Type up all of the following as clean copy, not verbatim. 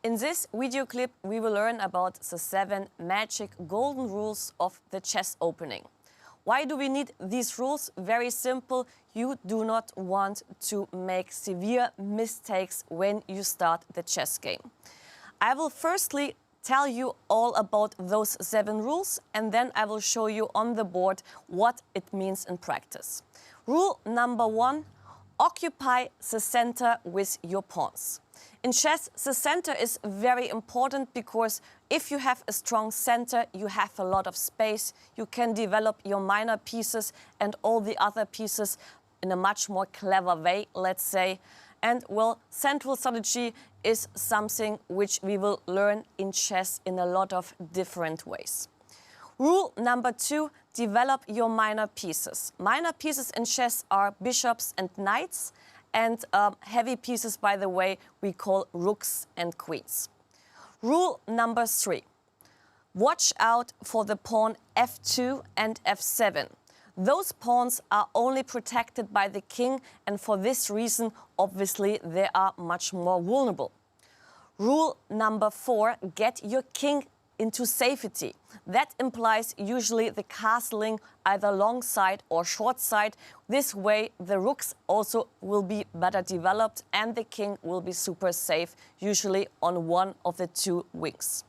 In this video clip, we will learn about the 7 magic golden rules of the chess opening. Why do we need these rules? Very simple. You do not want to make severe mistakes when you start the chess game. I will firstly tell you all about those 7 rules, and then I will show you on the board what it means in practice. Rule number 1, occupy the center with your pawns. In chess, the center is very important because if you have a strong center, you have a lot of space. You can develop your minor pieces and all the other pieces in a much more clever way, let's say. And well, central strategy is something which we will learn in chess in a lot of different ways. Rule number 2, develop your minor pieces. Minor pieces in chess are bishops and knights. And heavy pieces, by the way, we call rooks and queens. Rule number 3, watch out for the pawn f2 and f7. Those pawns are only protected by the king, and for this reason, obviously, they are much more vulnerable. Rule number 4, get your king into safety. That implies usually the castling either long side or short side. This way the rooks also will be better developed and the king will be super safe, usually on one of the 2 wings.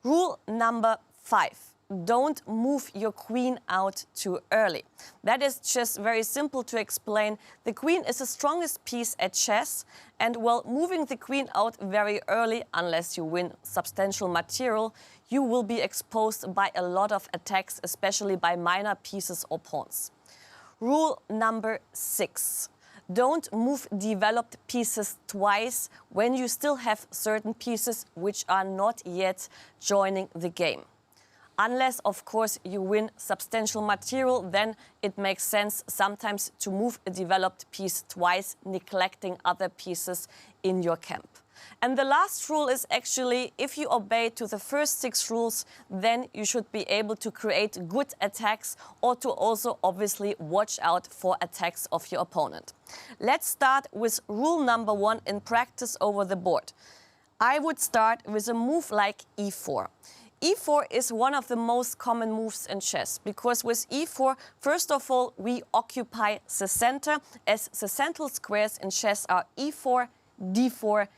Rule number 5. Don't move your queen out too early. That is just very simple to explain. The queen is the strongest piece at chess, and while moving the queen out very early, unless you win substantial material, you will be exposed by a lot of attacks, especially by minor pieces or pawns. Rule number 6. Don't move developed pieces twice when you still have certain pieces which are not yet joining the game. Unless, of course, you win substantial material, then it makes sense sometimes to move a developed piece twice, neglecting other pieces in your camp. And the last rule is actually, if you obey to the first 6 rules, then you should be able to create good attacks or to also obviously watch out for attacks of your opponent. Let's start with rule number 1 in practice over the board. I would start with a move like e4. e4 is one of the most common moves in chess because with e4, first of all, we occupy the center, as the central squares in chess are e4, d4,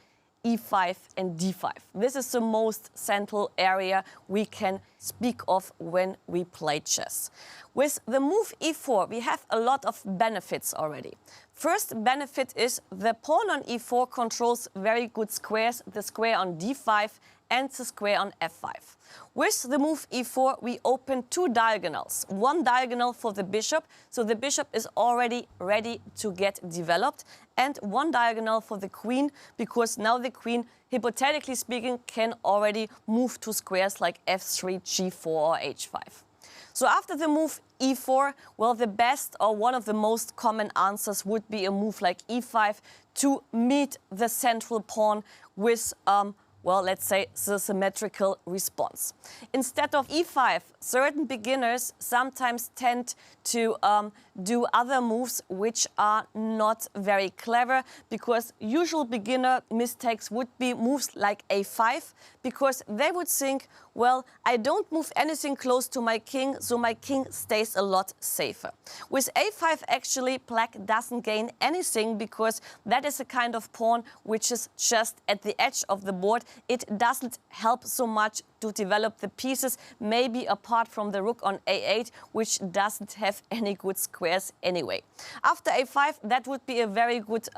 e5 and d5. This is the most central area we can speak of when we play chess. With the move e4, we have a lot of benefits already. First benefit is the pawn on e4 controls very good squares, the square on d5 and the square on f5. With the move e4, we open 2 diagonals. One diagonal for the bishop, so the bishop is already ready to get developed, and one diagonal for the queen, because now the queen, hypothetically speaking, can already move to squares like f3, g4 or h5. So after the move e4, well, the best or one of the most common answers would be a move like e5 to meet the central pawn with well, let's say the symmetrical response. Instead of e5, certain beginners sometimes tend to do other moves which are not very clever, because usual beginner mistakes would be moves like a5, because they would think, well, I don't move anything close to my king, so my king stays a lot safer. With a5, actually, black doesn't gain anything because that is a kind of pawn which is just at the edge of the board. It doesn't help so much to develop the pieces, maybe apart from the rook on a8, which doesn't have any good squares anyway. After a5, that would be a very good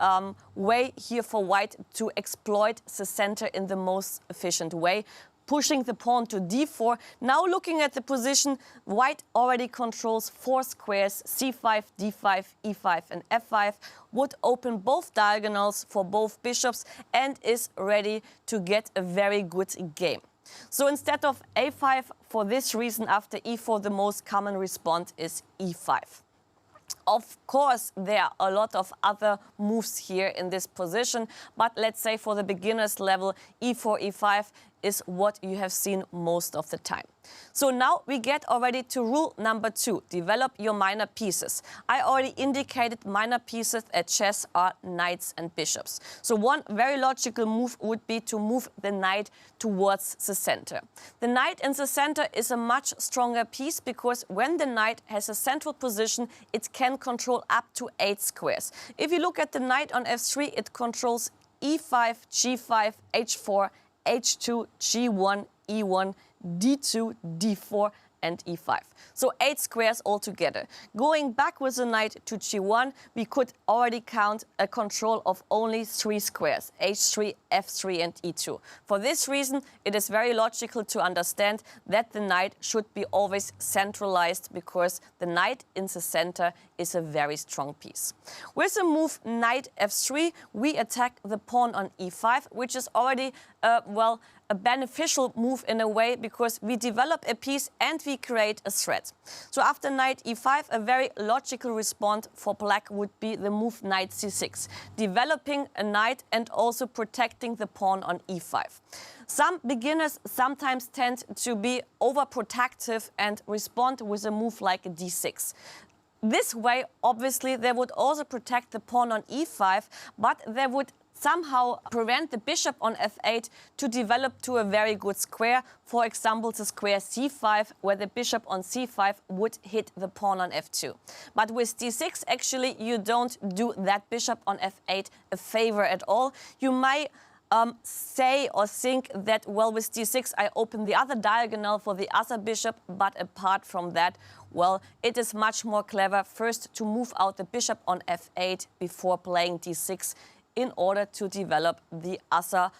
way here for white to exploit the center in the most efficient way, pushing the pawn to d4. Now looking at the position, white already controls 4 squares, c5, d5, e5 and f5, would open both diagonals for both bishops and is ready to get a very good game. So instead of a5, for this reason, after e4, the most common response is e5. Of course, there are a lot of other moves here in this position, but let's say for the beginners level, e4, e5 is what you have seen most of the time. So now we get already to rule number 2, develop your minor pieces. I already indicated minor pieces at chess are knights and bishops. So one very logical move would be to move the knight towards the center. The knight in the center is a much stronger piece because when the knight has a central position, it can control up to 8 squares. If you look at the knight on f3, it controls e5, g5, h4, h2, g1, e1, d2, d4 and e5. So 8 squares altogether. Going back with the knight to g1, we could already count a control of only 3 squares, h3, f3 and e2. For this reason, it is very logical to understand that the knight should be always centralized because the knight in the center is a very strong piece. With the move knight f3, we attack the pawn on e5, which is already, a beneficial move in a way because we develop a piece and we create a threat. So after knight e5, a very logical response for black would be the move knight c6, developing a knight and also protecting the pawn on e5. Some beginners sometimes tend to be overprotective and respond with a move like a d6. This way, obviously, they would also protect the pawn on e5, but they would somehow prevent the bishop on f8 to develop to a very good square. For example, the square c5, where the bishop on c5 would hit the pawn on f2. But with d6, actually, you don't do that bishop on f8 a favor at all. You might say or think that, well, with d6, I open the other diagonal for the other bishop, but apart from that, well, it is much more clever first to move out the bishop on f8 before playing d6 in order to develop the other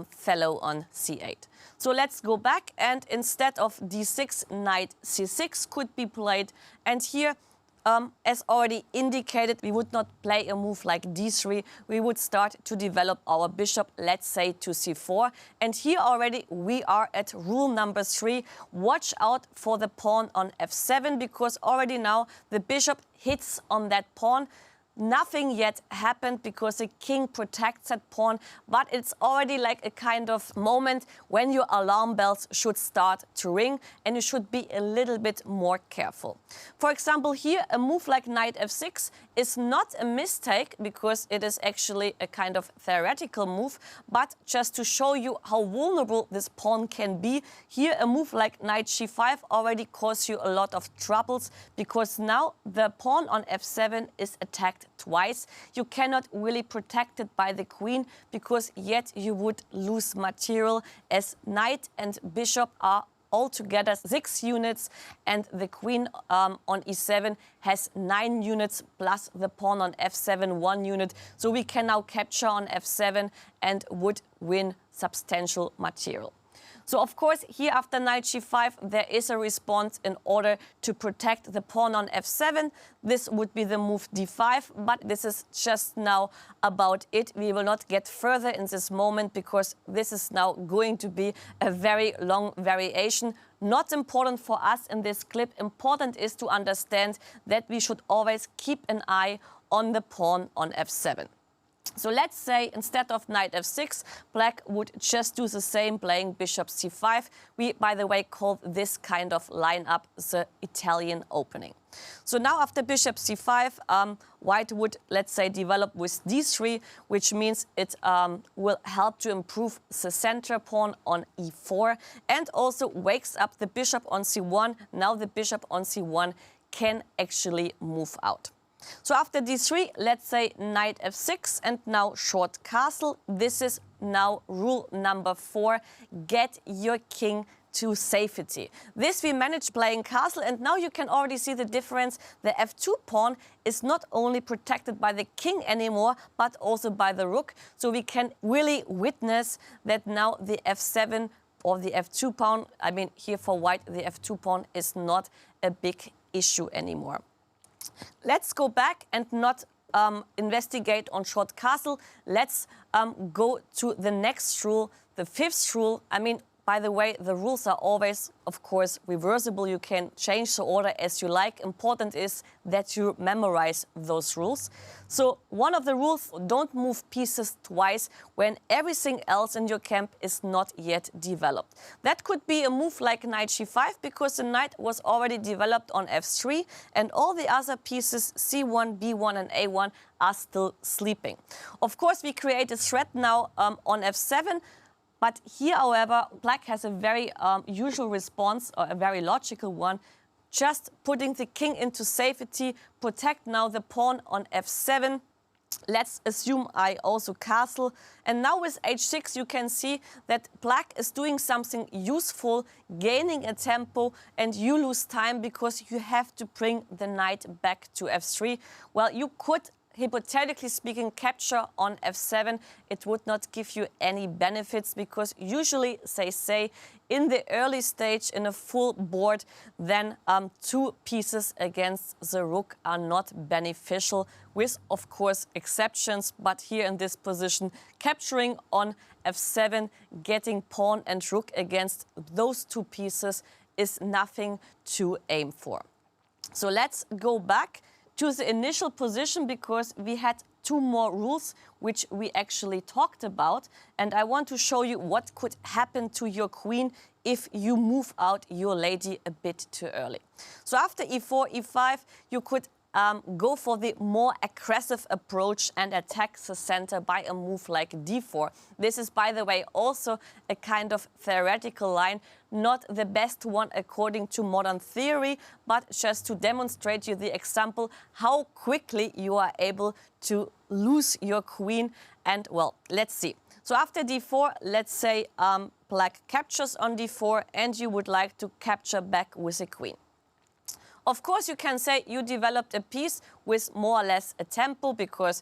fellow on c8. So let's go back, and instead of d6, knight c6 could be played. And here, as already indicated, we would not play a move like d3. We would start to develop our bishop, let's say, to c4. And here already we are at rule number 3. Watch out for the pawn on f7, because already now the bishop hits on that pawn. Nothing yet happened because the king protects that pawn, but it's already like a kind of moment when your alarm bells should start to ring and you should be a little bit more careful. For example, here a move like knight f6 is not a mistake because it is actually a kind of theoretical move, but just to show you how vulnerable this pawn can be, here a move like knight g5 already causes you a lot of troubles because now the pawn on f7 is attacked twice. You cannot really protect it by the queen because yet you would lose material as knight and bishop are altogether 6 units and the queen on e7 has 9 units plus the pawn on f7 1 unit. So we can now capture on f7 and would win substantial material. So of course, here after knight g5, there is a response in order to protect the pawn on f7. This would be the move d5, but this is just now about it. We will not get further in this moment because this is now going to be a very long variation. Not important for us in this clip. Important is to understand that we should always keep an eye on the pawn on f7. So let's say instead of knight f6, black would just do the same, playing bishop c5. We, by the way, call this kind of lineup the Italian opening. So now after bishop c5, white would, let's say, develop with d3, which means it will help to improve the center pawn on e4 and also wakes up the bishop on c1. Now the bishop on c1 can actually move out. So after d3, let's say knight f6 and now short castle. This is now rule number 4. Get your king to safety. This we managed playing castle, and now you can already see the difference. The f2 pawn is not only protected by the king anymore, but also by the rook. So we can really witness that now the f7 or the f2 pawn, I mean here for white, the f2 pawn is not a big issue anymore. Let's go back and not investigate on short castle. Let's go to the next rule, the 5th rule. I mean, by the way, the rules are always, of course, reversible. You can change the order as you like. Important is that you memorize those rules. So one of the rules, don't move pieces twice when everything else in your camp is not yet developed. That could be a move like knight g5 because the knight was already developed on f3 and all the other pieces c1, b1 and a1 are still sleeping. Of course, we create a threat now on f7. But here, however, black has a very usual response, or a very logical one, just putting the king into safety, protect now the pawn on f7. Let's assume I also castle. And now with h6, you can see that black is doing something useful, gaining a tempo, and you lose time because you have to bring the knight back to f3. Well, you could, hypothetically speaking, capture on f7. It would not give you any benefits because usually, say, in the early stage in a full board, then two pieces against the rook are not beneficial, with, of course, exceptions. But here in this position, capturing on f7, getting pawn and rook against those two pieces is nothing to aim for. So let's go back to the initial position because we had two more rules which we actually talked about, and I want to show you what could happen to your queen if you move out your lady a bit too early. So after e4, e5, you could go for the more aggressive approach and attack the center by a move like d4. This is, by the way, also a kind of theoretical line, not the best one according to modern theory, but just to demonstrate you the example how quickly you are able to lose your queen. And well, let's see. So after d4, let's say black captures on d4 and you would like to capture back with a queen. Of course, you can say you developed a piece with more or less a tempo because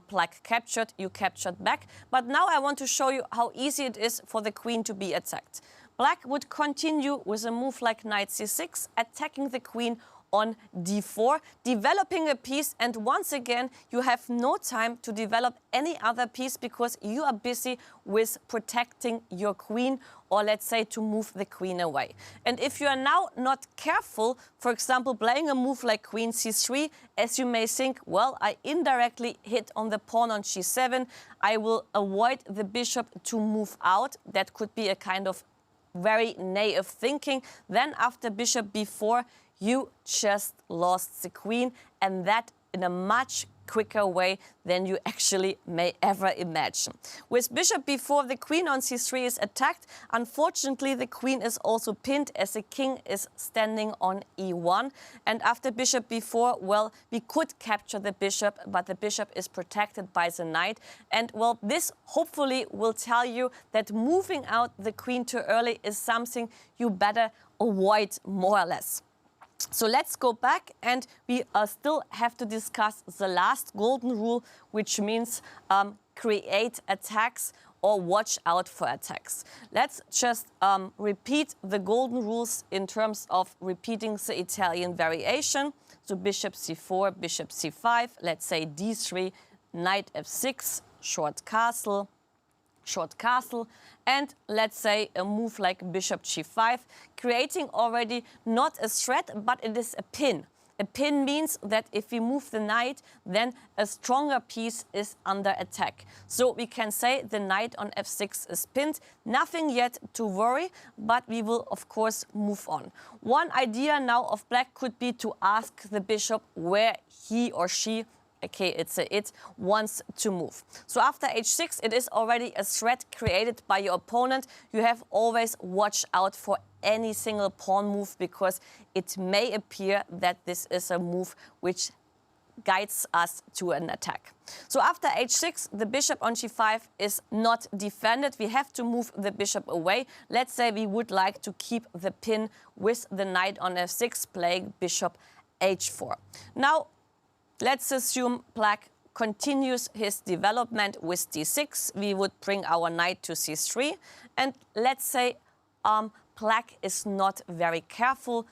black captured, you captured back. But now I want to show you how easy it is for the queen to be attacked. Black would continue with a move like knight c6, attacking the queen on d4, developing a piece, and once again you have no time to develop any other piece because you are busy with protecting your queen, or let's say to move the queen away. And if you are now not careful, for example playing a move like queen c3, as you may think, well, I indirectly hit on the pawn on g7, I will avoid the bishop to move out. That could be a kind of very naive thinking. Then after bishop b4, you just lost the queen, and that in a much quicker way than you actually may ever imagine. With bishop b4, the queen on c3 is attacked. Unfortunately, the queen is also pinned as the king is standing on e1. And after bishop b4, well, we could capture the bishop, but the bishop is protected by the knight. And well, this hopefully will tell you that moving out the queen too early is something you better avoid, more or less. So let's go back, and we still have to discuss the last golden rule, which means create attacks or watch out for attacks. Let's just repeat the golden rules in terms of repeating the Italian variation. So bishop c4, bishop c5, let's say d3, knight f6, short castle, and let's say a move like bishop g5, creating already not a threat, but it is a pin. A pin means that if we move the knight, then a stronger piece is under attack. So we can say the knight on f6 is pinned. Nothing yet to worry, but we will, of course, move on. One idea now of black could be to ask the bishop where he or she, okay, it's a it, wants to move. So after h6, it is already a threat created by your opponent. You have always watch out for any single pawn move because it may appear that this is a move which guides us to an attack. So after h6, the bishop on g5 is not defended. We have to move the bishop away. Let's say we would like to keep the pin with the knight on f6, playing bishop h4. Now, let's assume black continues his development with d6. We would bring our knight to c3. And let's say black is not very careful,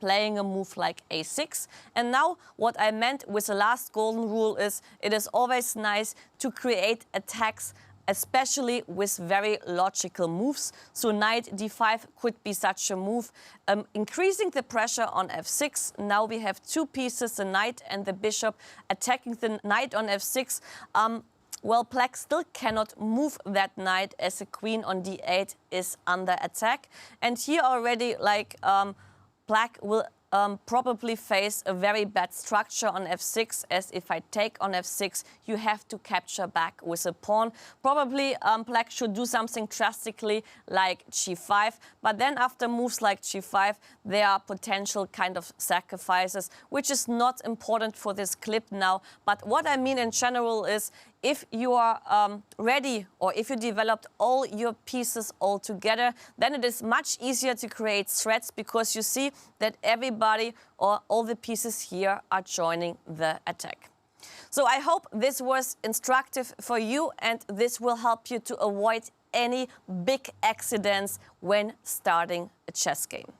playing a move like a6. And now what I meant with the last golden rule is it is always nice to create attacks especially with very logical moves. So knight d5 could be such a move, increasing the pressure on f6. Now we have two pieces, the knight and the bishop, attacking the knight on f6. Well, black still cannot move that knight as the queen on d8 is under attack. And here already, like, black will probably face a very bad structure on f6, as if I take on f6, you have to capture back with a pawn. Probably black should do something drastically like g5, but then after moves like g5, there are potential kind of sacrifices, which is not important for this clip now. But what I mean in general is, if you are ready, or if you developed all your pieces all together, then it is much easier to create threats, because you see that everybody or all the pieces here are joining the attack. So I hope this was instructive for you, and this will help you to avoid any big accidents when starting a chess game.